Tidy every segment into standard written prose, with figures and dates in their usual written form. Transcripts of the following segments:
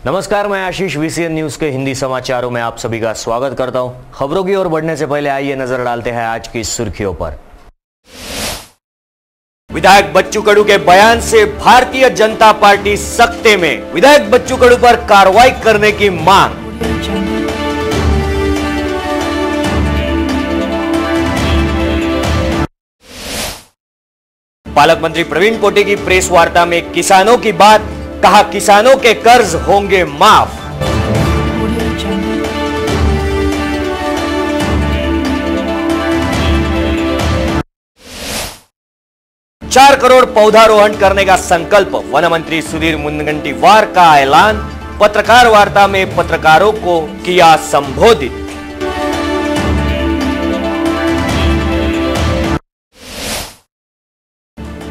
नमस्कार, मैं आशीष VCN news के हिंदी समाचारों में आप सभी का स्वागत करता हूं। खबरों की ओर बढ़ने से पहले आइए नजर डालते हैं आज की सुर्खियों पर। विधायक बच्चू कडू के बयान से भारतीय जनता पार्टी सख्ते में, विधायक बच्चू कडू पर कार्रवाई करने की मांग। पालक मंत्री प्रवीण पोटे की प्रेस वार्ता में किसानों की बात, कहा किसानों के कर्ज होंगे माफ। चार करोड़ पौधारोहण करने का संकल्प, वन मंत्री सुधीर मुनगंटीवार का ऐलान। पत्रकार वार्ता में पत्रकारों को किया संबोधित।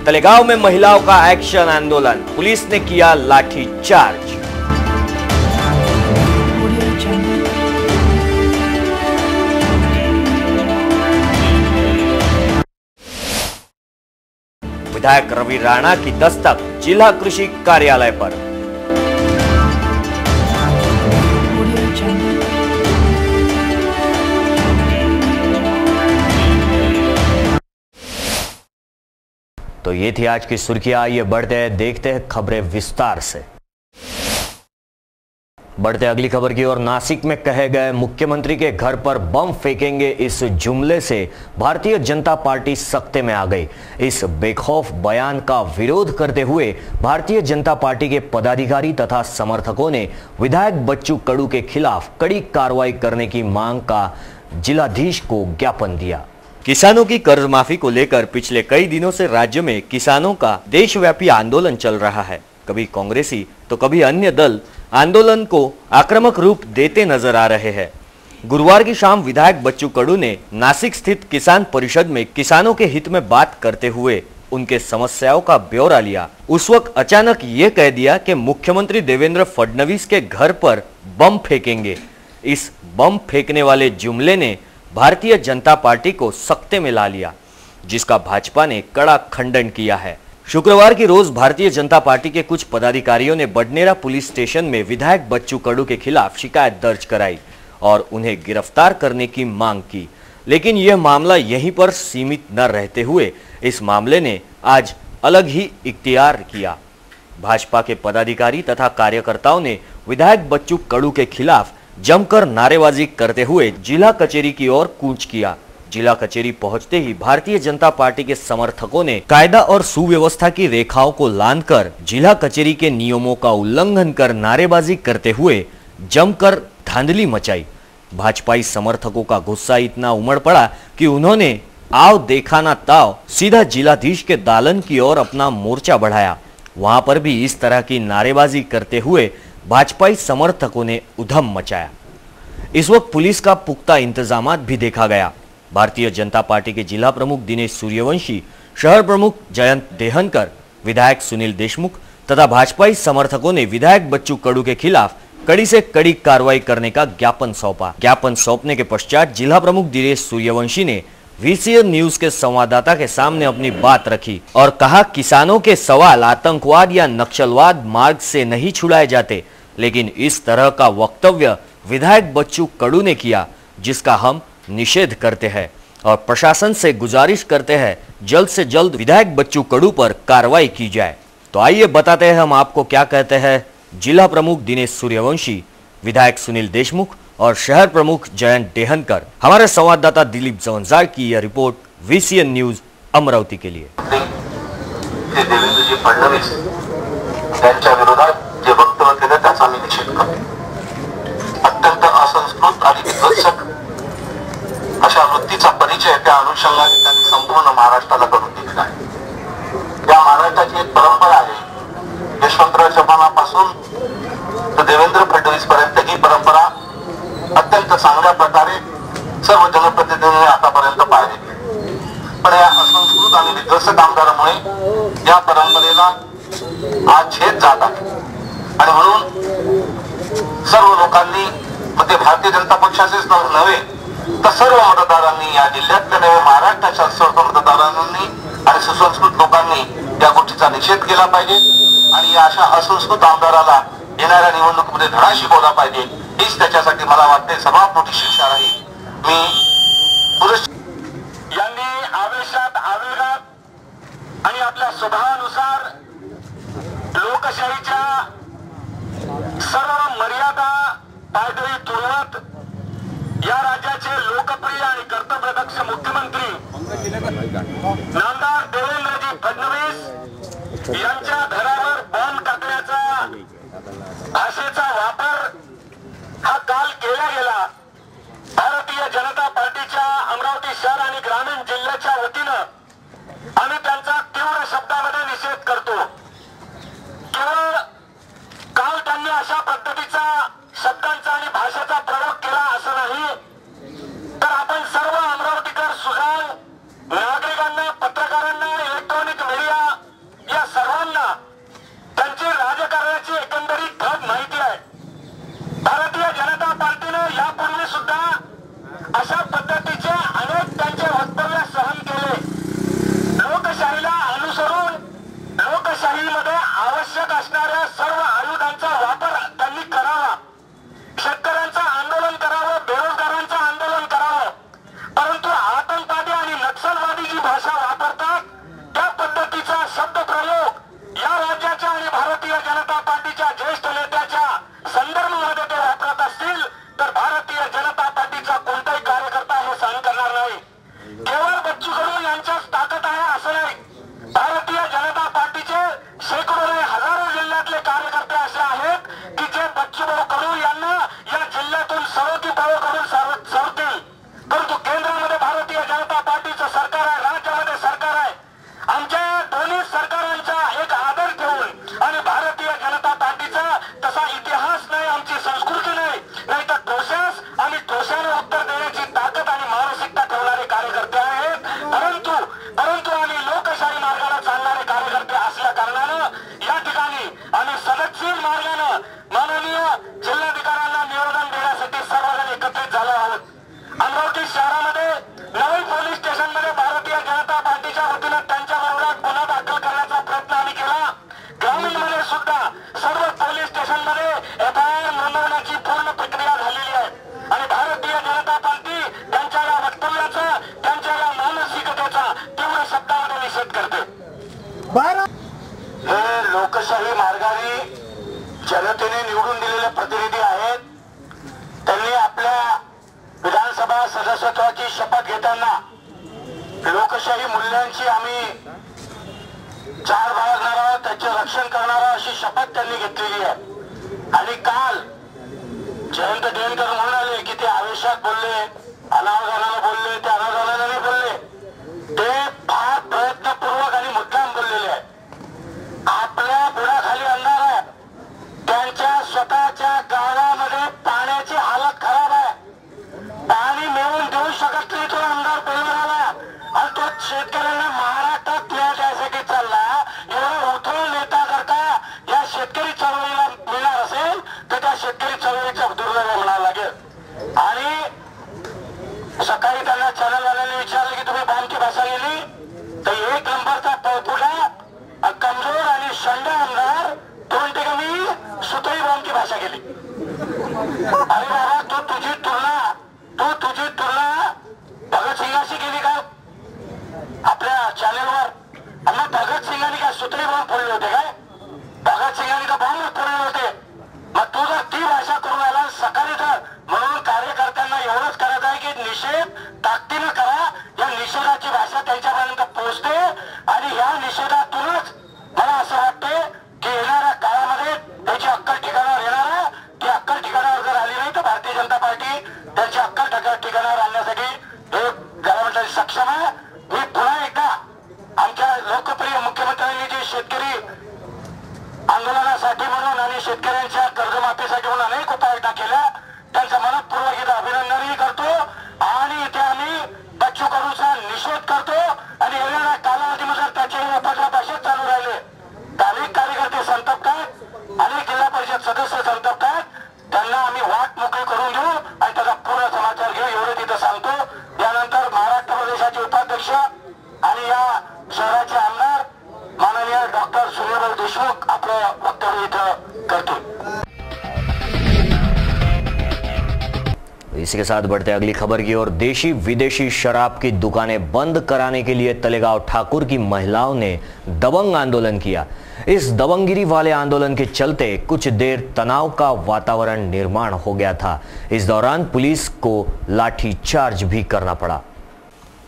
तलेगांव में महिलाओं का एक्शन आंदोलन, पुलिस ने किया लाठीचार्ज। विधायक रवि राणा की दस्तक जिला कृषि कार्यालय पर। तो ये थी आज की सुर्खियां। आइए बढ़ते हैं, देखते हैं खबरें विस्तार से। बढ़ते अगली खबर की ओर। नासिक में कहे गए मुख्यमंत्री के घर पर बम फेंकेंगे, इस जुमले से भारतीय जनता पार्टी सख्ते में आ गई। इस बेखौफ बयान का विरोध करते हुए भारतीय जनता पार्टी के पदाधिकारी तथा समर्थकों ने विधायक बच्चू कडू के खिलाफ कड़ी कार्रवाई करने की मांग का जिलाधीश को ज्ञापन दिया। किसानों की कर्ज माफी को लेकर पिछले कई दिनों से राज्य में किसानों का देशव्यापी आंदोलन चल रहा है। कभी कांग्रेसी तो कभी अन्य दल आंदोलन को आक्रामक रूप देते नजर आ रहे हैं। गुरुवार की शाम विधायक बच्चू कडू ने नासिक स्थित किसान परिषद में किसानों के हित में बात करते हुए उनके समस्याओं का ब्यौरा लिया। उस वक्त अचानक ये कह दिया कि मुख्यमंत्री देवेंद्र फडणवीस के घर पर बम फेंकेंगे। इस बम फेंकने वाले जुमले ने भारतीय जनता पार्टी को सख्ते में ला लिया, जिसका भाजपा ने कड़ा खंडन किया है। शुक्रवार की रोज भारतीय जनता पार्टी के कुछ पदाधिकारियों ने बडनेरा पुलिस स्टेशन में विधायक बच्चू कडू के खिलाफ शिकायत दर्ज कराई और उन्हें गिरफ्तार करने की मांग की। लेकिन यह मामला यहीं पर सीमित न रहते हुए इस मामले ने आज अलग ही इख्तियार किया। भाजपा के पदाधिकारी तथा कार्यकर्ताओं ने विधायक बच्चू कडू के खिलाफ जमकर नारेबाजी करते हुए जिला कचेरी की ओर कूच किया। जिला कचेरी पहुंचते ही भारतीय जनता पार्टी के समर्थकों ने कायदा और सुव्यवस्था की रेखाओं को लांघकर जिला कचेरी के नियमों का उल्लंघन कर नारेबाजी करते हुए जमकर धांधली मचाई। भाजपाई समर्थकों का गुस्सा इतना उमड़ पड़ा कि उन्होंने आओ देखा ना ताव सीधा जिलाधीश के दालन की ओर अपना मोर्चा बढ़ाया। वहां पर भी इस तरह की नारेबाजी करते हुए भाजपाई समर्थकों ने उधम मचाया। इस वक्त पुलिस का पुख्ता इंतजामात भी देखा गया। भारतीय जनता पार्टी के जिला प्रमुख दिनेश सूर्यवंशी, शहर प्रमुख जयंत देहनकर, विधायक सुनील देशमुख तथा भाजपाई समर्थकों ने विधायक बच्चू कडू के खिलाफ कड़ी से कड़ी कार्रवाई करने का ज्ञापन सौंपा। ज्ञापन सौंपने के पश्चात जिला प्रमुख दिनेश सूर्यवंशी ने वीसीएन न्यूज के संवाददाता के सामने अपनी बात रखी और कहा, किसानों के सवाल आतंकवाद या नक्सलवाद मार्ग से नहीं छुड़ाए जाते, लेकिन इस तरह का वक्तव्य विधायक बच्चू कडू ने किया, जिसका हम निषेध करते हैं और प्रशासन से गुजारिश करते हैं जल्द से जल्द विधायक बच्चू कडू पर कार्रवाई की जाए। तो आइए बताते हैं हम आपको क्या कहते हैं जिला प्रमुख दिनेश सूर्यवंशी, विधायक सुनील देशमुख और शहर प्रमुख जयंत देहनकर। हमारे संवाददाता दिलीप जवंजार की यह रिपोर्ट वीसीएन न्यूज अमरावती के लिए। देवेंद्रजी फडणवीस त्यांच्या विरोधात जे वक्तव्य केलं त्याचा आम्ही निषेध करतो। अत्यंत असंस्कृत आणि विध्वंसक अशा वृत्तीचा परिचय त्या अनुषंगाने त्यांनी संपूर्ण महाराष्ट्राला करून दिलेला आहे। या महाराष्ट्राची एक परंपरा आहे, यशवंतराव चव्हाणांपासून तर देवेंद्र फडणवीस पर्यंत ही परंपरा अत्यंत चांगल्या प्रकारे सर्व जनप्रतिनिधींनी आतापर्यंत पाळली। पण या असंस्कृत आणि विध्वंसक आमदारामुळे या परंपरेला आज छेद जात आहे आणि म्हणून सर्व लोकांनी, मग ते भारतीय जनता पक्षाचेच नव्हे तर सर्व मतदारांनी, या जिल्ह्यातल्या नव्हे महाराष्ट्राच्या सर्व मतदारांनी आणि सुसंस्कृत लोकांनी या गोष्टीचा निषेध केला पाहिजे आणि या अशा असंस्कृत आमदाराला येणाऱ्या निवडणुकीमध्ये धडा शिकवला पाहिजे. हीच त्याच्यासाठी मला वाटते सर्वात मोठी शिक्षा राहील. मी यांनी आवेशात आवेगात आणि आपल्या स्वभावानुसार लोकशाहीच्या सर्व मर्यादा पायदळी तुडवत या राज्याचे लोकप्रिय आणि कर्तव्यदक्ष मुख्यमंत्री नामदार देवेंद्रजी फडणवीस यांच्या घरावर बॉम्ब टाकण्याचा भाषेचा वापर हा काल केला गेला. भारतीय जनता पार्टीच्या अमरावती शहर आणि ग्रामीण जिल्ह्याच्या वतीनं आम्ही त्यांचा तीव्र शब्दामध्ये निषेध करतो. केवळ काल त्यांनी अशा पद्धतीचा शब्दांचा आणि भाषेचा प्रयोग केला असं नाही, तर आपण सर्व अमरावतीकर सुजाण नागरिकांना, पत्रकारांना, इलेक्ट्रॉनिक मीडिया या सर्वांना त्यांची राजकारणाची एकंदरीत ढब माहिती आहे. भारतीय जनता पार्टीने यापूर्वी सुद्धा अशा पद्धतीचे अनेक त्यांचे वक्तव्य सहन केले. लोकशाहीला अनुसरून लोकशाहीमध्ये आवश्यक असणाऱ्या सर्व आयुधांचा वापर त्यांनी करावा. शेतकऱ्यांचं आंदोलन करावं, बेरोजगारांचं आंदोलन करावं, परंतु आतंकवादी आणि नक्षलवादी जी भाषा वापरतात त्या पद्धतीचा शब्द प्रयोग या राज्याच्या आणि भारतीय जनता पार्टीच्या ज्येष्ठ नेत्याच्या संदर्भामध्ये ते वापरत असतील तर भारतीय जनता पार्टीचा कोणताही कार्यकर्ता हे सहन करणार नाही. केवळ बच्चू कडू यांच्याच ताकद आहे असं नाही. भारतीय जनता पार्टीचे शेकडो नाही हजारो जिल्ह्यातले कार्यकर्ते असे आहेत की जे बच्चूभाऊ कडू यांना या जिल्ह्यातून सरोती पळो करून सरतील. परंतु केंद्रामध्ये भारतीय जनता पार्टीचं सरकार आहे, राज्यामध्ये सरकार आहे. आमच्या दोन्ही सरकारांचा एक आदर ठेवून आणि भारतीय जनता पार्टीचा तसा इतिहास नाही, आमची संस्कृती नाही, नाही तर ठोशास आणि ठोशाने उत्तर देण्याची ताकद आणि मानसिकता ठेवणारे कार्यकर्ते आहेत. परंतु आम्ही लोकशाही मार्गाने चालणारे कार्यकर्ते असल्या कारणानं या ठिकाणी आम्ही सदनशील मार्गाने माननीय जिल्हाधिकाऱ्यांना निवेदन देण्यासाठी सर्वजण एकत्रित झालो आहोत. अमरावती शहरामध्ये नवी पोलीस स्टेशन मध्ये भारतीय जनता पार्टीच्या वतीनं त्यांच्या विरोधात गुन्हा दाखल करण्याचा प्रयत्न आम्ही केला. ग्रामीण मध्ये सुद्धा सर्व पोलीस स्टेशन मध्ये FIR नोंदवण्याची पूर्ण प्रक्रिया झालेली आहे आणि भारतीय जनता पार्टी त्यांच्या या वक्तव्याचा, त्यांच्या या मानसिकतेचा तीव्र शब्दामध्ये निषेध करते. हे लोकशाही मार्गाने जनतेने निवडून दिलेले प्रतिनिधी आहेत. त्यांनी आपल्या विधानसभा सदस्यत्वाची शपथ घेताना लोकशाही मूल्यांची आम्ही चार बाळगणार आहोत, त्याचे रक्षण करणार आहोत अशी शपथ त्यांनी घेतलेली आहे. आणि काल जयंत देवेंकर म्हणाले की ते आवेशात बोलले, अनावधानाने बोलले, ते अनावधानाने बोलले, ते फार प्रयत्नपूर्वक आणि मुद्दाम बोललेले आहे. आपल्या बुडाखाली अंधार आहे, त्यांच्या स्वतःच्या गावामध्ये पाण्याची हालत खराब आहे, पाणी मिळवून देऊ शकत नाही तो आमदार बोलणारा आणि तो शेतकऱ्यांना महाराष्ट्रात न्याय द्यायसाठी चालला. एवढा उठवून नेता जर का या शेतकरी चळवळीला मिळणार असेल तर त्या शेतकरी चळवळीचा दुर्दैव म्हणावं लागेल. आणि सकाळी त्यांना चॅनलवाल्यांनी विचारले की तुम्ही बॉम्बची भाषा गेली तर एक नंबरचा पळपुटा कमजोर आणि शंड आमदार तो म्हणते की मी सुतळी बॉम्बची भाषा केली. अरे बाबा तू तुझी तुलना भगतसिंगाशी केली का आपल्या चॅनेलवर? आणि भगतसिंगांनी काय सुतळी बॉम्ब फोडले होते काय? भगतसिंगांनी तर बॉम्ब फोडले होते. मग तू जर ती भाषा करून आला सकाळी तर म्हणून कार्यकर्त्यांना एवढंच करायचं आहे की निषेध ताकदीनं करा. या निषेधाची भाषा त्यांच्यापर्यंत पोहोचते आणि या निषेधातूनच मला असं वाटते की येणाऱ्या काळामध्ये त्याची अक्कल ठिकाणावर येणार आहे. ती अक्कल ठिकाणावर जर आली नाही तर भारतीय जनता पार्टी त्याची अक्कल ठिकाणावर आणण्यासाठी हे गव्हर्नमेंट सक्षम आहे. मी पुन्हा एकदा आमच्या लोकप्रिय मुख्यमंत्र्यांनी जे शेतकरी आंदोलनासाठी म्हणून आणि शेतकऱ्यांच्या कर्जमाफीसाठी म्हणून अनेक उपाययोजना केल्या त्यांचं मनपूर्वक अभिनंदनही करतो आणि इथे आम्ही बच्चू कडूचा निषेध करतो. आणि येणाऱ्या कालावधीमध्ये त्याचे उपद्रव असेच चालू राहिले तर अनेक कार्यकर्ते संतप्तात, अनेक जिल्हा परिषद सदस्य संतप्तात, त्यांना आम्ही वाट मोकळी करून देऊ आणि त्याचा पूर्ण समाचार घेऊ एवढं तिथं सांगतो. यानंतर महाराष्ट्र प्रदेशाचे उपाध्यक्ष आणि या शहराचे आमदार माननीय डॉक्टर सुनील देशमुख आपलं वक्तव्य इथं करतील. इसी के साथ बढ़ते अगली खबर की ओर। देशी विदेशी शराब की दुकानें बंद कराने के लिए तलेगांव ठाकुर की महिलाओं ने दबंग आंदोलन किया। इस दबंगगिरी वाले आंदोलन के चलते कुछ देर तनाव का वातावरण निर्माण हो गया था। इस दौरान पुलिस को लाठीचार्ज भी करना पड़ा।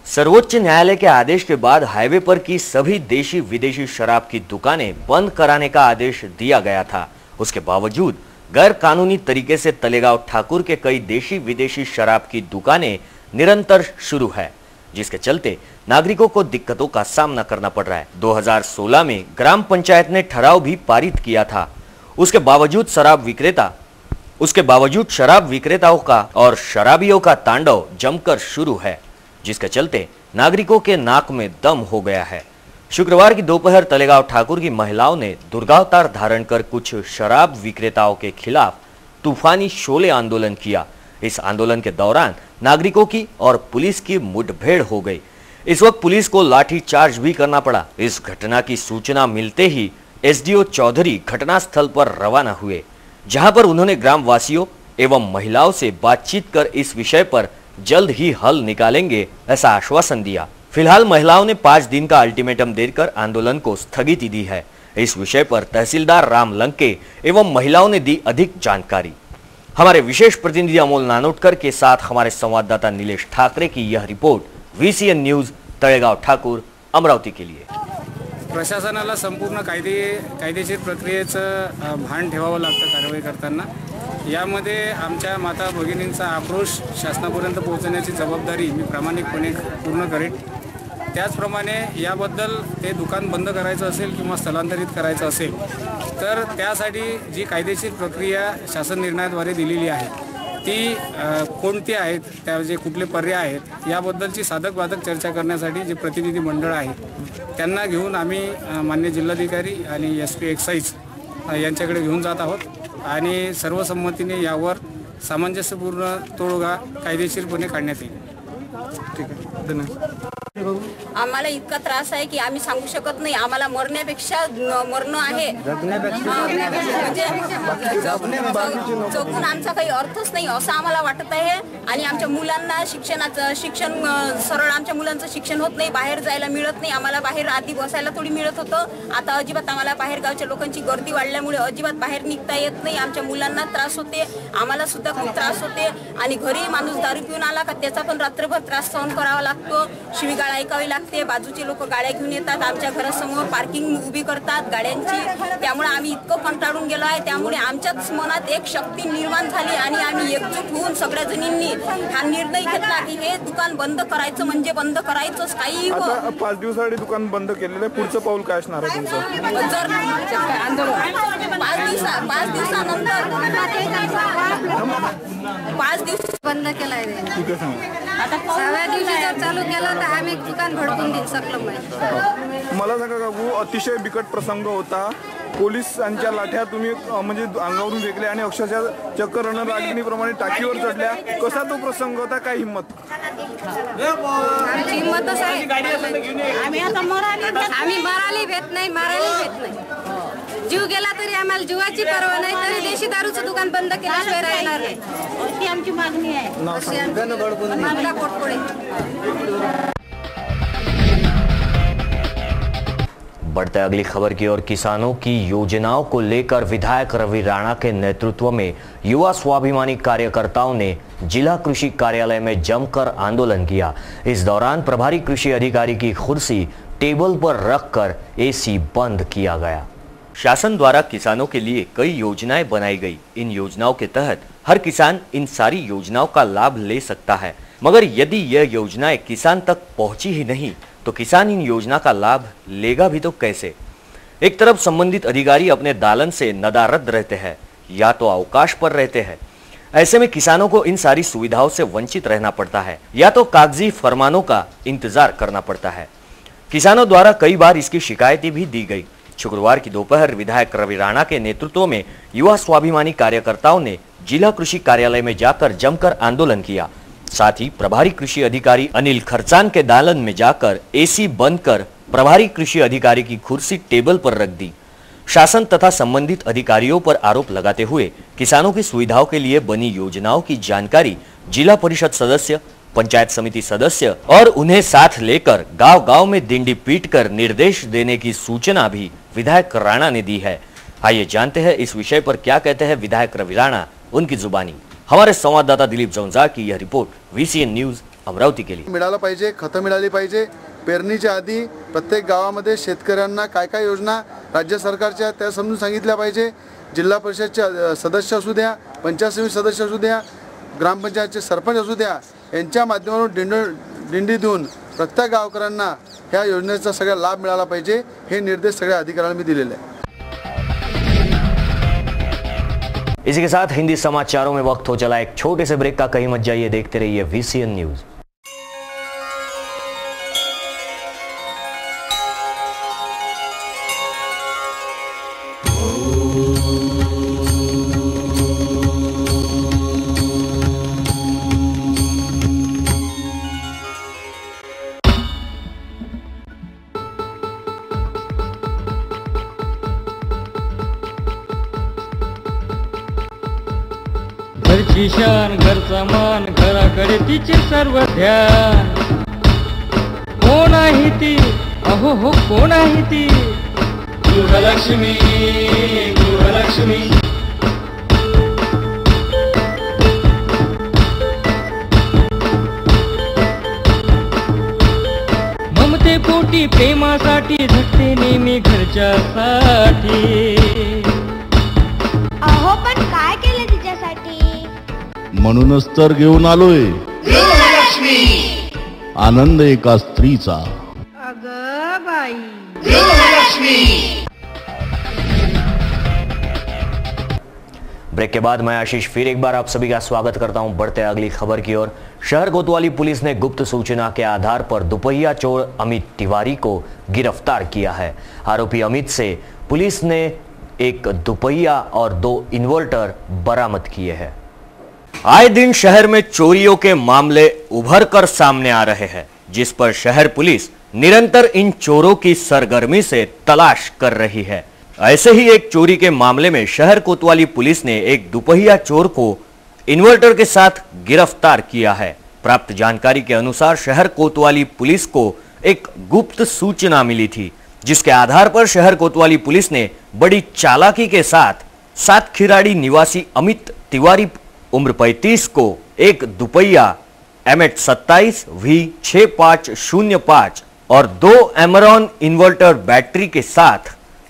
सर्वोच्च न्यायालय के आदेश के बाद हाईवे पर की सभी देशी विदेशी शराब की दुकानें बंद कराने का आदेश दिया गया था। उसके बावजूद गैर कानूनी तरीके से तलेगांव ठाकुर के कई देशी विदेशी शराब की दुकानें निरंतर शुरू है, जिसके चलते नागरिकों को दिक्कतों का सामना करना पड़ रहा है। 2016 में ग्राम पंचायत ने ठहराव भी पारित किया था। उसके बावजूद शराब विक्रेताओं का और शराबियों का तांडव जमकर शुरू है, जिसके चलते नागरिकों के नाक में दम हो गया है। शुक्रवार की दोपहर तलेगांव ठाकुर की महिलाओं ने दुर्गावतार धारण कर कुछ शराब विक्रेताओं के खिलाफ तूफानी शोले आंदोलन किया। इस आंदोलन के दौरान नागरिकों की और पुलिस की मुठभेड़ हो गई। इस वक्त पुलिस को लाठीचार्ज भी करना पड़ा। इस घटना की सूचना मिलते ही एसडीओ चौधरी घटनास्थल पर रवाना हुए, जहां पर उन्होंने ग्राम वासियों एवं महिलाओं से बातचीत कर इस विषय पर जल्द ही हल निकालेंगे ऐसा आश्वासन दिया। फिलहाल महिलाओं ने 5 दिन का अल्टीमेटम देकर आंदोलन को स्थगिति दी है। इस विषय पर तहसीलदार राम लंके एवं महिलाओं ने दी अधिक जानकारी। हमारे विशेष प्रतिनिधि अमोल नानोटकर के साथ हमारे संवाददाता नीलेश ठाकरे की यह report VCN news Talegaon Thakur Amravati के लिए। प्रशासनाला संपूर्ण कायदेशीर प्रक्रियेचं भान ठेवावं लागतं कारवाई करताना। यामध्ये आमच्या माता भगिनींचा आक्रोश शासनापर्यंत पोहोचण्याची जबाबदारी मी प्रामाणिकपणे पूर्ण करेन। त्याचप्रमाणे याबद्दल ते दुकान बंद करायचं असेल किंवा स्थलांतरित करायचं असेल तर त्यासाठी जी कायदेशीर प्रक्रिया शासन निर्णयाद्वारे दिलेली आहे ती कोणती आहेत, त्या जे कुठले पर्याय आहेत याबद्दलची साधक बाधक चर्चा करण्यासाठी जे प्रतिनिधी मंडळ आहेत त्यांना घेऊन आम्ही मान्य जिल्हाधिकारी आणि SP एक्साइज यांच्याकडे घेऊन जात आहोत आणि सर्वसंमतीने यावर सामंजस्यपूर्ण तोडगा कायदेशीरपणे काढण्यात येईल। ठीक आहे, धन्यवाद। आम्हाला इतका त्रास आहे की आम्ही सांगू शकत नाही। आम्हाला मरण्यापेक्षा मरणं आहे, म्हणजे जगून आमचा काही अर्थच नाही असं आम्हाला वाटत आहे। आणि आमच्या मुलांना शिक्षण सरळ आमच्या मुलांचं शिक्षण होत नाही, बाहेर जायला मिळत नाही। आम्हाला बाहेर आधी बसायला थोडी मिळत होतं, आता अजिबात आम्हाला बाहेर गावच्या लोकांची गर्दी वाढल्यामुळे अजिबात बाहेर निघता येत नाही। आमच्या मुलांना त्रास होते, आम्हाला सुद्धा खूप त्रास होते। आणि घरी माणूस दारू पिऊन आला का त्याचा पण रात्रभर त्रास सहन करावा लागतो, शिवीगाळ ऐकावी लागते। बाजूचे लोक गाड्या घेऊन येतात, आमच्या घरासमोर पार्किंग उभी करतात गाड्यांची। त्यामुळे आम्ही इतकं कंटाळून गेलो आहे। त्यामुळे आमच्याच मनात एक शक्ती निर्माण झाली आणि आम्ही एकजूट होऊन सगळ्या जणींनी हा निर्णय घेतला की हे दुकान बंद करायचं म्हणजे बंद करायचंच। काही 5 दिवसासाठी दुकान बंद केलेलं आहे, पुढचं पाऊल काय असणार आहे तुमचं? जर 5 दिवसानंतर 5 दिवस बंद केलाय रे। ठीक आहे, सांगा। आता 6व्या दिवशी जर चालू केलं तर आम्ही दुकान भडकून देऊ शकलो नाही। मला सांगा काकू, अतिशय बिकट प्रसंग होता। पोलिसांच्या लाठ्या तुम्ही म्हणजे अंगावरून फेकले आणि अक्षरशः चक्क रणरागिणीप्रमाणे टाकीवर चढल्या। कसा तो प्रसंग होता, काय हिंमत? आमची हिंमतच आहे। आम्ही मराली भेट नाही, मारायला भेट नाही। जीव गेला तरी आम्हाला जीवाची पर्वा नाही, तरी देशी दारूचं दुकान बंद केल्याशिवाय राहणार नाही अशी आमची मागणी आहे। मागला कोटकोडे। बढ़ते अगली खबर की ओर। किसानों की योजनाओं को लेकर विधायक रवि राणा के नेतृत्व में युवा स्वाभिमानी कार्यकर्ताओं ने जिला कृषि कार्यालय में जमकर आंदोलन किया। इस दौरान प्रभारी कृषि अधिकारी की कुर्सी टेबल पर रखकर AC बंद किया गया। शासन द्वारा किसानों के लिए कई योजनाएं बनाई गई। इन योजनाओं के तहत हर किसान इन सारी योजनाओं का लाभ ले सकता है, मगर यदि यह योजनाएं किसान तक पहुंची ही नहीं तो किसान इन योजना का लाभ लेगा भी तो कैसे? एक तरफ संबंधित अधिकारी अपने दालन से नदारद रहते हैं या तो अवकाश पर रहते हैं। ऐसे में किसानों को इन सारी सुविधाओं से वंचित रहना पड़ता है या तो कागजी फरमानों का इंतजार करना पड़ता है। किसानों द्वारा कई बार इसकी शिकायतें भी दी गई। शुक्रवार की दोपहर विधायक रवि राणा के नेतृत्व में युवा स्वाभिमानी कार्यकर्ताओं ने जिला कृषि कार्यालय में जाकर जमकर आंदोलन किया। साथ ही प्रभारी कृषि अधिकारी अनिल खरचान के दालन में जाकर AC बंद कर प्रभारी कृषि अधिकारी की कुर्सी टेबल पर रख दी। शासन तथा संबंधित अधिकारियों पर आरोप लगाते हुए किसानों की सुविधाओं के लिए बनी योजनाओं की जानकारी जिला परिषद सदस्य, पंचायत समिति सदस्य और उन्हें साथ लेकर गांव-गांव में डिंडी पीटकर निर्देश देने की सूचना भी विधायक राणा ने दी है। आइए जानते हैं इस विषय पर क्या कहते हैं विधायक रवि राणा, उनकी जुबानी। हमारे संवाददाता दिलीप जौंजा की यह रिपोर्ट VCN न्यूज अमरावती के लिए। मिळालं पाहिजे, खतं मिळाली पाहिजे। पेरणीच्या आधी प्रत्येक गावामध्ये शेतकऱ्यांना काय काय योजना राज्य सरकारच्या त्या समजून सांगितल्या पाहिजे। जिल्हा परिषदचे सदस्य असू द्या, पंचायत समिती सदस्य असू द्या, ग्रामपंचायतचे सरपंच असू द्या, यांच्या माध्यमातून दिंडी देऊन प्रत्येक गावकऱ्यांना ह्या योजनेचा सगळा लाभ मिळाला पाहिजे, हे निर्देश सगळ्या अधिकाऱ्यांना मी दिलेले आहेत। इसी के साथ हिंदी समाचारों में वक्त हो चला एक छोटे से ब्रेक का। कहीं मत जाइए, देखते रहिए VCN न्यूज। घरची शान, घरचा मान, घराकडे तिचे सर्व ध्यान। कोण आहे ती, अहो हो कोण आहे ती, गृहलक्ष्मी, गृहलक्ष्मी। ममते पोटी प्रेमासाठी झटते नेहमी घरच्यासाठी। अहो पण काय केलं तिच्यासाठी, म्हणूनच तर घेऊन आलोय गृहलक्ष्मी, आनंद एका स्त्रीचा। अगं बाई, गृहलक्ष्मी। ब्रेक के बाद मैं आशीष फिर एक बार आप सभी का स्वागत करता हूं। बढ़ते अगली खबर की ओर। शहर कोतवाली पुलिस ने गुप्त सूचना के आधार पर दुपहिया चोर अमित तिवारी को गिरफ्तार किया है। आरोपी अमित से पुलिस ने एक दुपहिया और 2 इन्वर्टर बरामद किए हैं। आए दिन शहर में चोरियों के मामले उभर कर सामने आ रहे हैं, जिस पर शहर पुलिस निरंतर इन चोरों की सरगर्मी से तलाश कर रही है। ऐसे ही एक चोरी के मामले में शहर कोतवाली पुलिस ने एक दुपहिया चोर को इन्वर्टर के साथ गिरफ्तार किया है। प्राप्त जानकारी के अनुसार शहर कोतवाली पुलिस को एक गुप्त सूचना मिली थी, जिसके आधार पर शहर कोतवाली पुलिस ने बड़ी चालाकी के साथ सातखिराड़ी निवासी अमित तिवारी उम्र 35 को एक दुपहिया MH27 V6505 और 2 एमरॉन इन्वर्टर बैटरी के साथ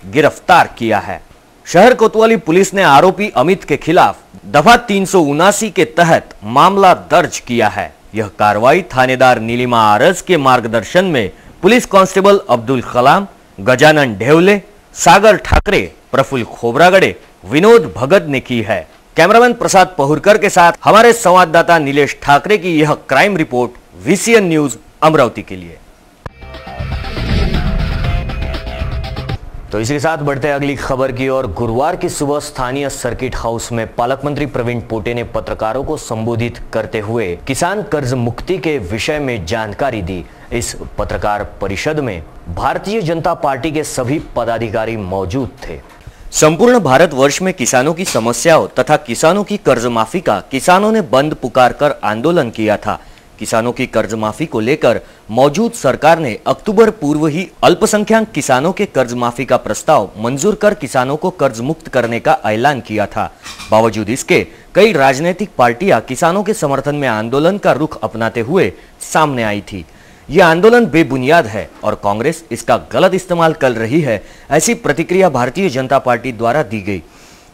गिरफ्तार किया है। शहर कोतवाली पुलिस ने आरोपी अमित के खिलाफ दफा 379 के तहत मामला दर्ज किया है। यह कार्रवाई थानेदार नीलिमा आरज के मार्गदर्शन में पुलिस कांस्टेबल अब्दुल कलाम, गजानन ढेवले, सागर ठाकरे, प्रफुल्ल खोबरागड़े, विनोद भगत ने की है। कैमरामैन प्रसाद पहुरकर के साथ हमारे संवाददाता नीलेश ठाकरे की यह crime report VCN news Amravati के लिए। तो इसी के साथ बढ़ते हैं अगली खबर की ओर। गुरुवार की सुबह स्थानीय सर्किट हाउस में पालक मंत्री प्रवीण पोटे ने पत्रकारों को संबोधित करते हुए किसान कर्ज मुक्ति के विषय में जानकारी दी। इस पत्रकार परिषद में भारतीय जनता पार्टी के सभी पदाधिकारी मौजूद थे। संपूर्ण भारतवर्ष में किसानों की समस्याओं तथा किसानों की कर्ज माफी का किसानों ने बंद पुकारकर आंदोलन किया था। किसानों की कर्ज माफी को लेकर मौजूद सरकार ने अक्टूबर पूर्व ही अल्पसंख्यक किसानों के कर्ज माफी का प्रस्ताव मंजूर कर किसानों को कर्ज मुक्त करने का ऐलान किया था। बावजूद इसके कई राजनीतिक पार्टियां किसानों के समर्थन में आंदोलन का रुख अपनाते हुए सामने आई थी। यह आंदोलन बेबुनियाद है और कांग्रेस इसका गलत इस्तेमाल कर रही है, ऐसी प्रतिक्रिया भारतीय जनता पार्टी द्वारा दी गई।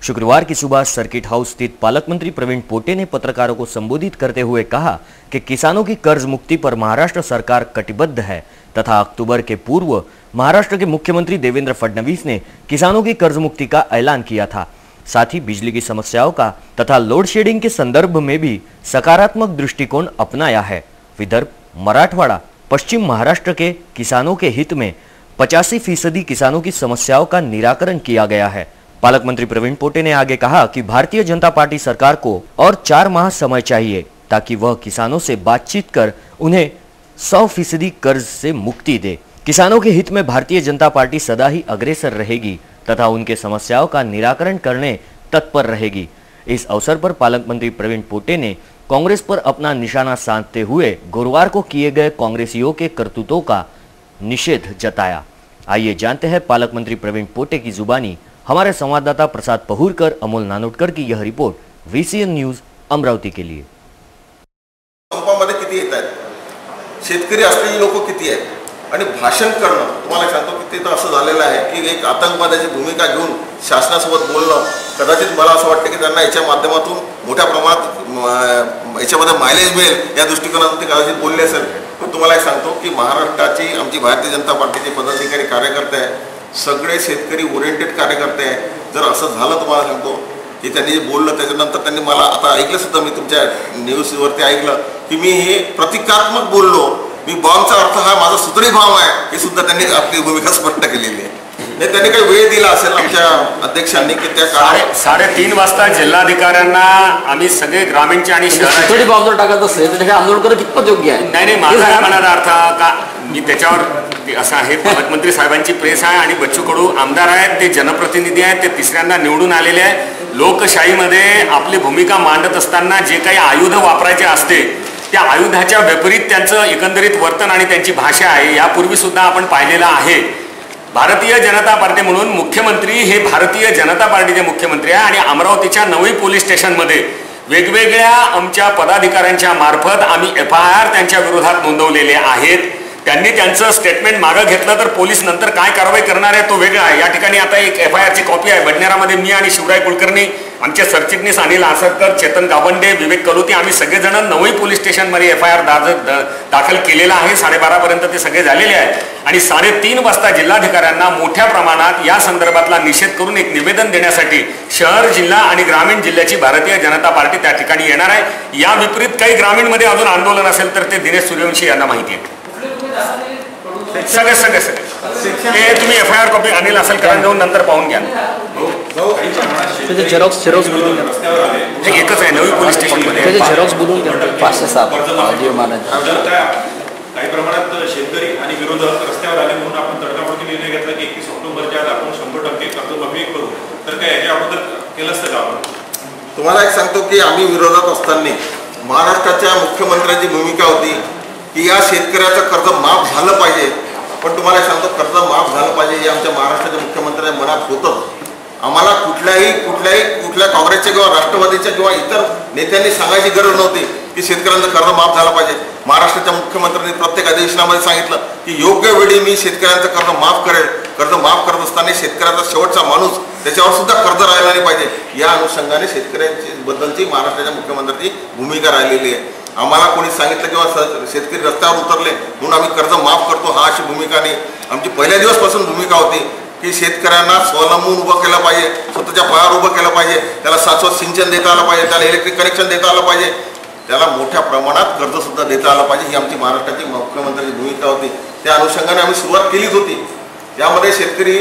शुक्रवार की सुबह सर्किट हाउस स्थित पालक मंत्री प्रवीण पोटे ने पत्रकारों को संबोधित करते हुए कहा कि किसानों की कर्ज मुक्ति पर महाराष्ट्र सरकार कटिबद्ध है तथा अक्टूबर के पूर्व महाराष्ट्र के मुख्यमंत्री देवेंद्र फडणवीस ने किसानों की कर्ज मुक्ति का ऐलान किया था। साथ ही बिजली की समस्याओं का तथा लोड शेडिंग के संदर्भ में भी सकारात्मक दृष्टिकोण अपनाया है। विदर्भ, मराठवाड़ा, पश्चिम महाराष्ट्र के किसानों के हित में 85% किसानों की समस्याओं का निराकरण किया गया है। पालक मंत्री प्रवीण पोटे ने आगे कहा कि भारतीय जनता पार्टी सरकार को और 4 माह समय चाहिए ताकि वह किसानों से बातचीत कर उन्हें 100% कर्ज से मुक्ति दे। किसानों के हित में भारतीय जनता पार्टी सदा ही अग्रसर रहेगी तथा उनके समस्याओं का निराकरण करने तत्पर रहेगी। इस अवसर पर पालक मंत्री प्रवीण पोटे ने कांग्रेस पर अपना निशाना साधते हुए गुरुवार को किए गए कांग्रेसियों के करतूतों का निषेध जताया। आइए जानते हैं पालक मंत्री प्रवीण पोटे की जुबानी हमारे संवाददाता प्रसाद पहुरकर, अमोल नानोटकर की यह रिपोर्ट VCN न्यूज अमरावती के लिए। पंपामध्ये किती येत आहेत, शेतकरी असलेली लोक किती आहेत आणि भाषण करणं, तुम्हाला सांगतो की ते तर असं झालेलं आहे की एक आतंकवादाची भूमिका घेऊन शासनासोबत बोलणं, कदाचित मला असं वाटतं की त्यांना याच्या माध्यमातून मोठ्या प्रमाणात याच्यामध्ये मायलेज मिळेल या दृष्टिकोनातून ते कदाचित बोलले असेल। पण तुम्हाला एक सांगतो की महाराष्ट्राची आमची भारतीय जनता पार्टीचे पदाधिकारी कार्यकर्ते आहे, सगळे शेतकरी ओरिएंटेड कार्यकर्ते आहे। जर असं झालं तुम्हाला सांगतो की त्यांनी जे बोललं त्याच्यानंतर त्यांनी मला आता ऐकलं सुद्धा, मी तुमच्या न्यूजवरती ऐकलं की मी हे प्रतिकात्मक बोललो, मी बॉम्बचा अर्थ हा माझा सुतळी भाव आहे, हे सुद्धा त्यांनी आपली भूमिका स्पष्ट केलेली आहे। त्यांनी काही वेळ दिला असेल आमच्या अध्यक्षांनी की त्या 3:30 वाजता जिल्हाधिकाऱ्यांना आम्ही सगळे ग्रामीणचे आणि शहराचे बॉम्ब जर टाकत असेल तर आंदोलन करणं कितपत योग्य आहे? नाही, माझा म्हणायचा अर्थ का मी त्याच्यावर असं आहे, पालकमंत्री साहेबांची प्रेस आहे आणि बच्चू कडू आमदार आहेत, ते जनप्रतिनिधी आहेत, ते तिसऱ्यांदा निवडून आलेले आहेत। लोकशाहीमध्ये आपली भूमिका मांडत असताना जे काही आयुध वापरायचे असते त्या आयुधाच्या विपरीत त्यांचं एकंदरीत वर्तन आणि त्यांची भाषा आहे, यापूर्वी सुद्धा आपण पाहिलेलं आहे। भारतीय जनता पार्टी म्हणून मुख्यमंत्री हे भारतीय जनता पार्टीचे मुख्यमंत्री आहे आणि अमरावतीच्या नवी पोलीस स्टेशनमध्ये वेगवेगळ्या आमच्या पदाधिकाऱ्यांच्या मार्फत आम्ही FIR त्यांच्या विरोधात नोंदवलेले आहेत। त्यांनी त्यांचं स्टेटमेंट मागं घेतलं तर पोलीस नंतर काय कारवाई करणार आहे तो वेगळा आहे। या ठिकाणी आता एक FIR ची कॉपी आहे बडनेरामध्ये, मी आणि शिवराय कुलकर्णी, आमचे सरचिटणीस अनिल आसरकर, चेतन गावंडे, विवेक कलोती, आम्ही सगळेजण नवी पोलीस स्टेशनमध्ये FIR दाखल केलेला आहे। 12:30 पर्यंत ते सगळे झालेले आहेत आणि 3:30 वाजता जिल्हाधिकाऱ्यांना मोठ्या प्रमाणात या संदर्भातला निषेध करून एक निवेदन देण्यासाठी शहर, जिल्हा आणि ग्रामीण जिल्ह्याची भारतीय जनता पार्टी त्या ठिकाणी येणार आहे। या विपरीत काही ग्रामीणमध्ये अजून आंदोलन असेल तर ते दिनेश सूर्यवंशी यांना माहिती आहे। सगळे ते तुम्ही FIR कॉपी अनिल आसलकरांना जाऊन नंतर पाहून घ्या। झेरॉक्स बोलून हे एकच आहे नवी पोलीस स्टेशनमध्ये, झेरॉक्स बोलून घ्या 506 काही प्रमाणात शेतकरी आणि विरोधक रस्त्यावर आले म्हणून आपण तडकाफडकी निर्णय घेतला की 21 ऑक्टोबरच्या आज आपण 100% कर्जमाफी करू। तर काय याच्या अगोदर केलं असतं का आपण? तुम्हाला एक सांगतो की आम्ही विरोधात असताना महाराष्ट्राच्या मुख्यमंत्र्यांची भूमिका होती की या शेतकऱ्याचं कर्ज माफ झालं पाहिजे। पण तुम्हाला सांगतो कर्ज माफ झालं पाहिजे हे आमच्या महाराष्ट्राच्या मुख्यमंत्र्यांच्या मनात होतं। आम्हाला कुठल्या काँग्रेसच्या किंवा राष्ट्रवादीच्या किंवा इतर नेत्यांनी सांगायची गरज नव्हती की शेतकऱ्यांचं कर्ज माफ झालं पाहिजे। महाराष्ट्राच्या मुख्यमंत्र्यांनी प्रत्येक अधिवेशनामध्ये सांगितलं की योग्य वेळी मी शेतकऱ्यांचं कर्ज माफ करेल। कर्ज माफ करत असताना शेतकऱ्याचा शेवटचा माणूस त्याच्यावर सुद्धा कर्ज राहिला नाही पाहिजे, या अनुषंगाने शेतकऱ्यांची बद्दलची महाराष्ट्राच्या मुख्यमंत्र्यांची भूमिका राहिलेली आहे। आम्हाला कोणी सांगितलं किंवा शेतकरी रस्त्यावर उतरले म्हणून आम्ही कर्ज माफ करतो हा अशी भूमिका नाही। आमची पहिल्या दिवसपासून भूमिका होती की शेतकऱ्यांना स्वावलंबून उभं केलं पाहिजे, स्वतःच्या पायावर उभं केलं पाहिजे, त्याला शाश्वत सिंचन देता आलं पाहिजे, त्याला इलेक्ट्रिक कनेक्शन देता आलं पाहिजे, त्याला मोठ्या प्रमाणात कर्ज सुद्धा देता आलं पाहिजे, ही आमची महाराष्ट्राची मुख्यमंत्र्यांची भूमिका होती। त्या अनुषंगाने आम्ही सुरुवात केलीच होती। यामध्ये शेतकरी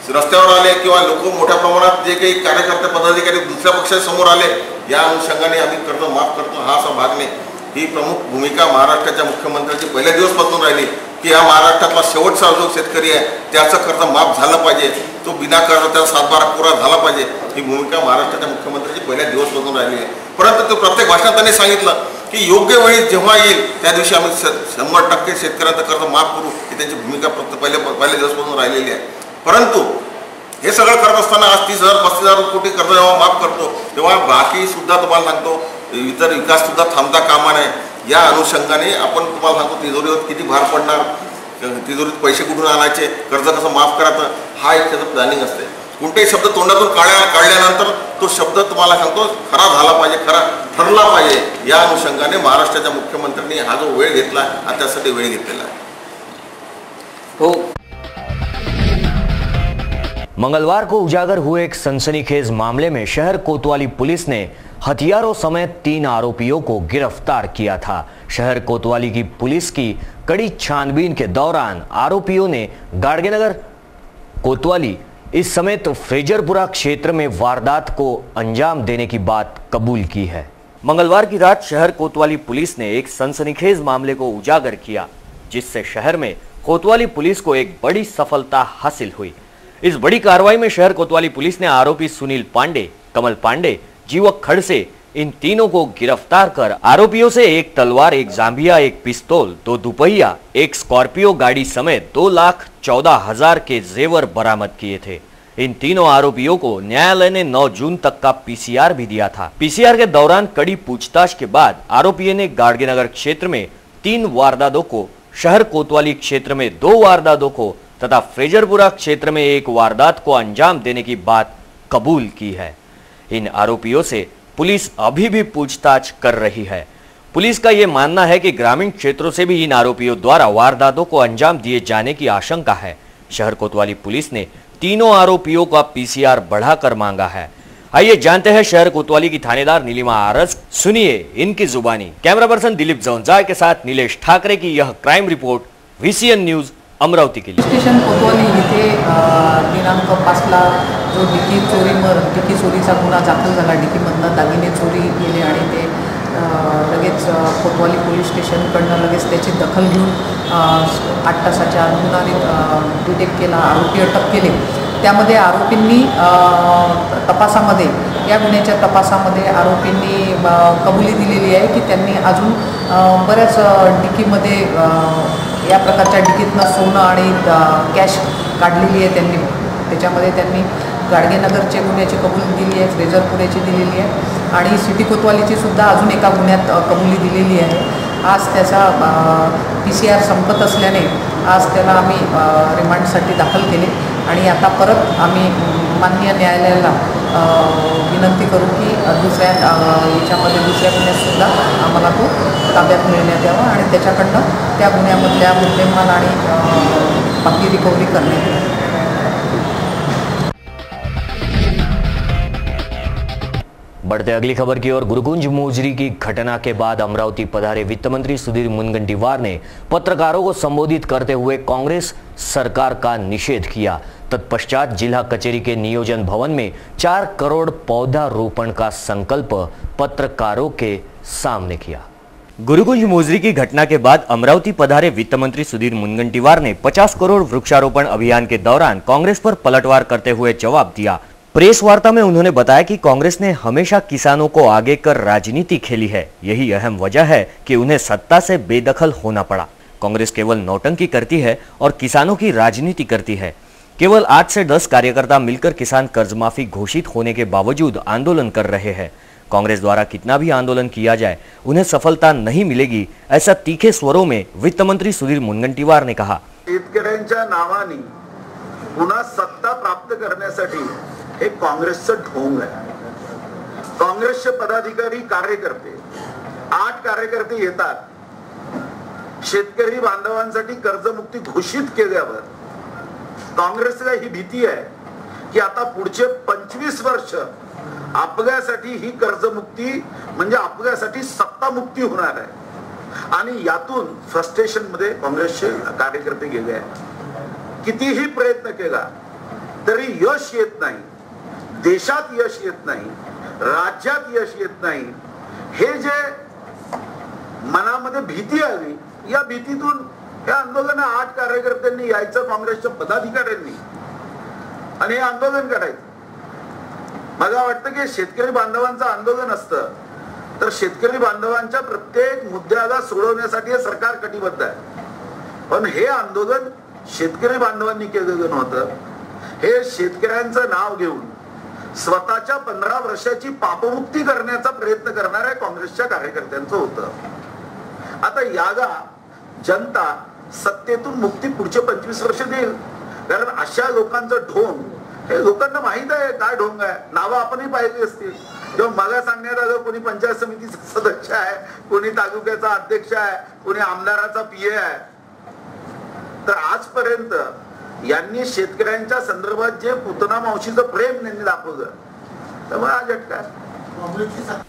रस्त्यावर आले किंवा लोक मोठ्या प्रमाणात जे काही कार्यकर्ते पदाधिकारी दुसऱ्या पक्षासमोर आले, या अनुषंगाने आम्ही कर्ज माफ करतो हा असा भाग नाही। ही प्रमुख भूमिका महाराष्ट्राच्या मुख्यमंत्र्यांची पहिल्या दिवसपासून राहिली की या महाराष्ट्रातला शेवटचा जो शेतकरी आहे त्याचं कर्ज माफ झालं पाहिजे, तो बिना कर्जाचा 7/12 पुरा झाला पाहिजे, ही भूमिका महाराष्ट्राच्या मुख्यमंत्र्यांची पहिल्या दिवसपासून राहिली आहे। परंतु तो प्रत्येक भाषणात त्यांनी सांगितलं की योग्य वेळी जेव्हा येईल त्या दिवशी आम्ही 100% शेतकऱ्यांचं कर्ज माफ करू, ही त्यांची भूमिका पहिल्या दिवसपासून राहिलेली आहे। परंतु हे सगळं करत असताना आज 30,000-35,000 कोटी कर्ज जेव्हा माफ करतो तेव्हा बाकी सुद्धा तुम्हाला सांगतो इतर विकास सुद्धा थांबता कामा नये। या अनुषंगाने आपण तुम्हाला सांगतो तिजोरीवर किती भार पडणार, तिजोरीत पैसे कुठून आणायचे, कर्ज कसं माफ करायचं, हा एक त्याचं प्लॅनिंग असते। कोणतेही शब्द तोंडातून काढल्यानंतर तो शब्द तुम्हाला सांगतो खरा झाला पाहिजे, खरा ठरला पाहिजे। या अनुषंगाने महाराष्ट्राच्या मुख्यमंत्र्यांनी हा जो वेळ घेतला हा त्यासाठी वेळ घेतलेला आहे। हो, मंगलवार को उजागर हुए एक सनसनीखेज मामले में शहर कोतवाली पुलिस ने हथियारों समेत 3 आरोपियों को गिरफ्तार किया था। शहर कोतवाली की पुलिस की कड़ी छानबीन के दौरान आरोपियों ने गाड़गेनगर, कोतवाली इस समेत फ्रेजरपुरा क्षेत्र में वारदात को अंजाम देने की बात कबूल की है। मंगलवार की रात शहर कोतवाली पुलिस ने एक सनसनीखेज मामले को उजागर किया, जिससे शहर में कोतवाली पुलिस को एक बड़ी सफलता हासिल हुई। इस बड़ी कार्रवाई में शहर कोतवाली पुलिस ने आरोपी सुनील पांडे, कमल पांडे, जीवक खड़से, इन तीनों को गिरफ्तार कर आरोपियों से एक तलवार, एक जांभिया, एक पिस्तौल, 2 दुपहिया, एक स्कॉर्पियो गाड़ी समेत 2,14,000 के जेवर बरामद किए थे। इन तीनों आरोपियों को न्यायालय ने 9 जून तक का पीसीआर भी दिया था। पीसीआर के दौरान कड़ी पूछताछ के बाद आरोपियों ने गाड़गेनगर क्षेत्र में 3 वारदातों को, शहर कोतवाली क्षेत्र में 2 वारदातों को तथा फ्रेजरपुरा क्षेत्र में 1 वारदात को अंजाम देने की बात कबूल की है। इन आरोपियों से पुलिस अभी भी पूछताछ कर रही है। पुलिस का यह मानना है कि ग्रामीण क्षेत्रों से भी इन आरोपियों द्वारा वारदातों को अंजाम दिए जाने की आशंका है। शहर कोतवाली पुलिस ने तीनों आरोपियों का पीसीआर बढ़ाकर मांगा है। आइए जानते हैं शहर कोतवाली की थानेदार नीलिमा आरस, सुनिए इनकी जुबानी। कैमरा पर्सन दिलीप जौनजाय के साथ नीलेश ठाकरे की यह crime report VCN news Amravati के लिए। स्टेशन कोतवाली इथे दिनांक 5ला जो डिकी चोरीचा गुन्हा दाखल झाला, डिकीमधनं दागिने चोरी केले आणि ते लगेच कोतवाली पोलीस स्टेशनकडनं लगेच त्याची दखल घेऊन 8 तासाच्या गुन्हाने डिटेक्ट केला, आरोपी अटक केले। त्यामध्ये आरोपींनी तपासामध्ये, या गुन्ह्याच्या तपासामध्ये आरोपींनी कबुली दिलेली आहे की त्यांनी अजून बऱ्याच डिकीमध्ये या प्रकारच्या डिकीतनं सोनं आणि कॅश काढलेली आहे त्यांनी। त्याच्यामध्ये त्यांनी गाडगेनगरचे गुन्ह्याची कबुली दिली आहे, फ्रेजरपुऱ्याची दिलेली आहे आणि सिटी कोतवालीची सुद्धा अजून एका गुन्ह्यात कबुली दिलेली आहे। आज त्याचा पीसीआर संपत असल्याने आज त्याला आम्ही रिमांडसाठी दाखल केले आणि आता परत आम्ही माननीय न्यायालयाला विनंती करू की दुसऱ्या गुन्ह्यात सुद्धा आम्हाला तो ताब्यात मिळण्यात यावा आणि त्याच्याकडनं त्या गुन्ह्यामधल्या मुद्देमाल आणि बाकी रिकव्हरी करण्यात यावी। बढ़ते अगली खबर की ओर। गुरुकुंज मोजरी की घटना के बाद अमरावती पधारे वित्त मंत्री सुधीर मुनगंटीवार ने पत्रकारों को संबोधित करते हुए कांग्रेस सरकार का निषेध किया। तत्पश्चात जिला कचेरी के नियोजन भवन में 4 करोड़ पौधारोपण का संकल्प पत्रकारों के सामने किया। गुरुकुंज मोजरी की घटना के बाद अमरावती पधारे वित्त मंत्री सुधीर मुनगंटीवार ने 50 करोड़ वृक्षारोपण अभियान के दौरान कांग्रेस पर पलटवार करते हुए जवाब दिया। प्रेस वार्ता में उन्होंने बताया कि कांग्रेस ने हमेशा किसानों को आगे कर राजनीति खेली है, यही अहम वजह है कि उन्हें सत्ता से बेदखल होना पड़ा। कांग्रेस केवल नौटंकी करती है और किसानों की राजनीति करती है। केवल 8 से 10 कार्यकर्ता मिलकर किसान कर्जमाफी घोषित होने के बावजूद आंदोलन कर रहे हैं। कांग्रेस द्वारा कितना भी आंदोलन किया जाए उन्हें सफलता नहीं मिलेगी, ऐसा तीखे स्वरों में वित्त मंत्री सुधीर मुनगंटीवार ने कहा। शेतकऱ्यांच्या नावाने पुन्हा सत्ता प्राप्त करण्यासाठी हे काँग्रेसचं ढोंग आहे। काँग्रेसचे पदाधिकारी, कार्यकर्ते, 8 कार्यकर्ते येतात, शेतकरी बांधवांसाठी कर्जमुक्ती घोषित केल्यावर काँग्रेसला ही भीती आहे की आता पुढचे 25 वर्ष आपल्यासाठी ही कर्जमुक्ती म्हणजे आपल्यासाठी सत्तामुक्ती होणार आहे आणि यातून फ्रस्ट्रेशन मध्ये काँग्रेसचे कार्यकर्ते गेले आहेत। कितीही प्रयत्न केला तरी यश येत नाही, देशात यश येत नाही, राज्यात यश येत नाही। हे जे मनामध्ये भीती आली, या भीतीतून हे आंदोलन 8 कार्यकर्त्यांनी यायचं काँग्रेसच्या पदाधिकाऱ्यांनी आणि हे आंदोलन करायचं। मला वाटतं की शेतकरी बांधवांचं आंदोलन असतं तर शेतकरी बांधवांच्या प्रत्येक मुद्द्याला सोडवण्यासाठी हे सरकार कटिबद्ध आहे, पण हे आंदोलन शेतकरी बांधवांनी केलेलं नव्हतं। हे शेतकऱ्यांचं नाव घेऊन स्वतःच्या 15 वर्षाची पापमुक्ती करण्याचा प्रयत्न करणाऱ्या काँग्रेसच्या कार्यकर्त्यांचं होतं। आता याला जनता सत्तेतून मुक्ती पुढचे 25 वर्ष देईल, कारण अशा लोकांचं ढोंग हे लोकांना माहित आहे काय ढोंग आहे। नावं आपणही पाहिली असतील। जेव्हा मला सांगण्यात आलं कोणी पंचायत समितीचा सदस्य आहे, कोणी तालुक्याचा अध्यक्ष आहे, कोणी आमदाराचा PA आहे, तर आजपर्यंत यांनी शेतकऱ्यांच्या संदर्भात जे पुतना मावशीचं प्रेम यांनी दाखवलं, त्यामुळे हा झटका आहे।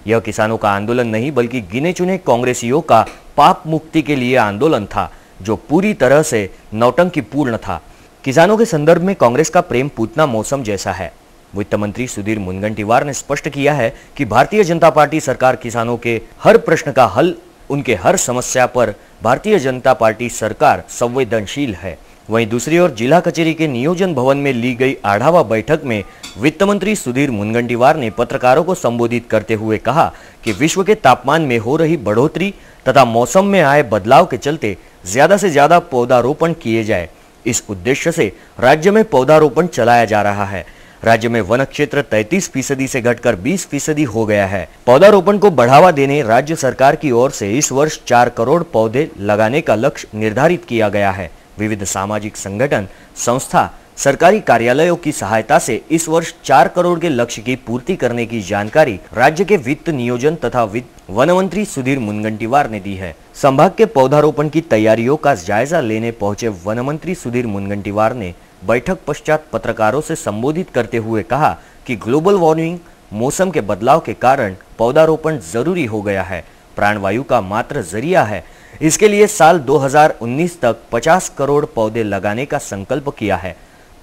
यह किसानों का आंदोलन नहीं बल्कि गिने चुने कांग्रेसियों का पाप मुक्ति के लिए आंदोलन था, जो पूरी तरह से नौटंकीपूर्ण था। किसानों के संदर्भ में कांग्रेस का प्रेम पूतना मौसम जैसा है। वित्त मंत्री सुधीर मुनगंटीवार ने स्पष्ट किया है कि भारतीय जनता पार्टी सरकार किसानों के हर प्रश्न का हल, उनके हर समस्या पर भारतीय जनता पार्टी सरकार संवेदनशील है। वहीं दूसरी ओर जिला कचेरी के नियोजन भवन में ली गई आढावा बैठक में वित्त मंत्री सुधीर मुनगंटीवार ने पत्रकारों को संबोधित करते हुए कहा कि विश्व के तापमान में हो रही बढ़ोतरी तथा मौसम में आए बदलाव के चलते ज्यादा से ज्यादा पौधारोपण किए जाए। इस उद्देश्य से राज्य में पौधारोपण चलाया जा रहा है। राज्य में वन क्षेत्र 33% से घटकर 20% हो गया है। पौधारोपण को बढ़ावा देने राज्य सरकार की ओर से इस वर्ष 4 करोड़ पौधे लगाने का लक्ष्य निर्धारित किया गया है। विविध सामाजिक संगठन, संस्था, सरकारी कार्यालयों की सहायता से इस वर्ष 4 करोड़ के लक्ष्य की पूर्ति करने की जानकारी राज्य के वित्त नियोजन तथा वन मंत्री सुधीर मुनगंटीवार ने दी है। संभाग के पौधारोपण की तैयारियों का जायजा लेने पहुंचे वन मंत्री सुधीर मुनगंटीवार ने बैठक पश्चात पत्रकारों से संबोधित करते हुए कहा कि ग्लोबल वार्मिंग, मौसम के बदलाव के कारण पौधारोपण जरूरी हो गया है। प्राणवायु का मात्र जरिया है। इसके लिए साल 2019 तक 50 करोड़ पौधे लगाने का संकल्प किया है।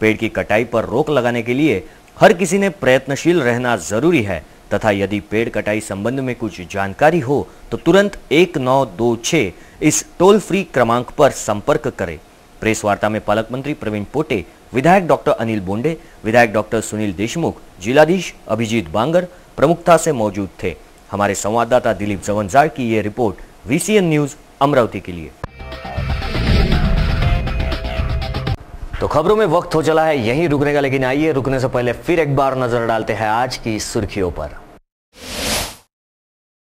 पेड़ की कटाई पर रोक लगाने के लिए हर किसी ने प्रयत्नशील रहना जरूरी है तथा यदि पेड़ कटाई संबंध में कुछ जानकारी हो तो तुरंत 1926 इस टोल फ्री क्रमांक पर संपर्क करें। प्रेस वार्ता में पालक मंत्री प्रवीण पोटे, विधायक डॉक्टर अनिल बोंडे, विधायक डॉक्टर सुनील देशमुख, जिलाधीश अभिजीत बांगर प्रमुखता से मौजूद थे। हमारे संवाददाता दिलीप जवंजार की ये रिपोर्ट VCN न्यूज अमरावती के लिए। तो खबरों में वक्त हो चला है यहीं रुकने का, लेकिन आइए रुकने से पहले फिर एक बार नजर डालते हैं आज की सुर्खियों पर।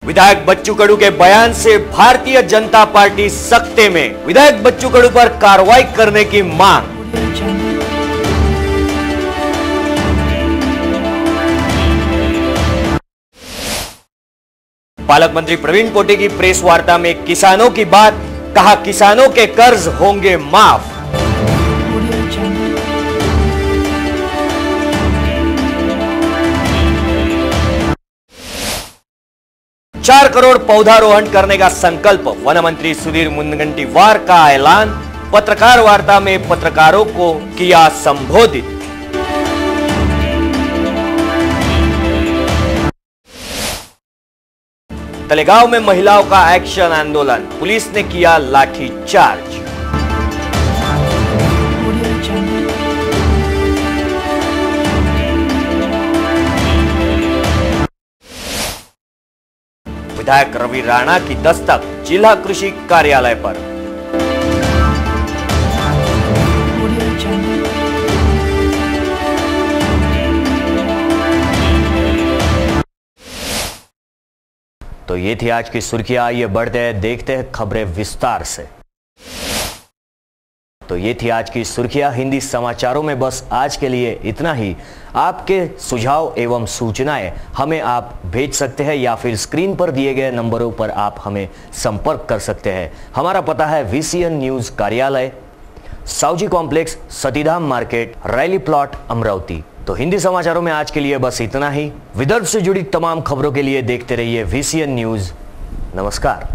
विधायक बच्चू कडू के बयान से भारतीय जनता पार्टी सख्ते में, विधायक बच्चू कडू पर कार्रवाई करने की मांग। पालक मंत्री प्रवीण पोटे की प्रेस वार्ता में किसानों की बात, कहा किसानों के कर्ज होंगे माफ। चार करोड़ पौधारोहण करने का संकल्प, वन मंत्री सुधीर मुनगंटीवार का ऐलान। पत्रकार वार्ता में पत्रकारों को किया संबोधित। तलेगांव में महिलाओं का एक्शन आंदोलन, पुलिस ने किया लाठीचार्ज। विधायक रवि राणा की दस्तक जिला कृषि कार्यालय पर। तो ये थी आज की सुर्खियां। आइए बढ़ते हैं, देखते हैं खबरें विस्तार से। तो ये थी आज की सुर्खियां हिंदी समाचारों में। बस आज के लिए इतना ही। आपके सुझाव एवं सूचनाएं हमें आप भेज सकते हैं या फिर स्क्रीन पर दिए गए नंबरों पर आप हमें संपर्क कर सकते हैं। हमारा पता है VCN न्यूज कार्यालय, Sauji complex, Satidham market, rally plot, Amravati. तो हिंदी समाचारों में आज के लिए बस इतना ही। विदर्भ से जुड़ी तमाम खबरों के लिए देखते रहिए VCN न्यूज। नमस्कार।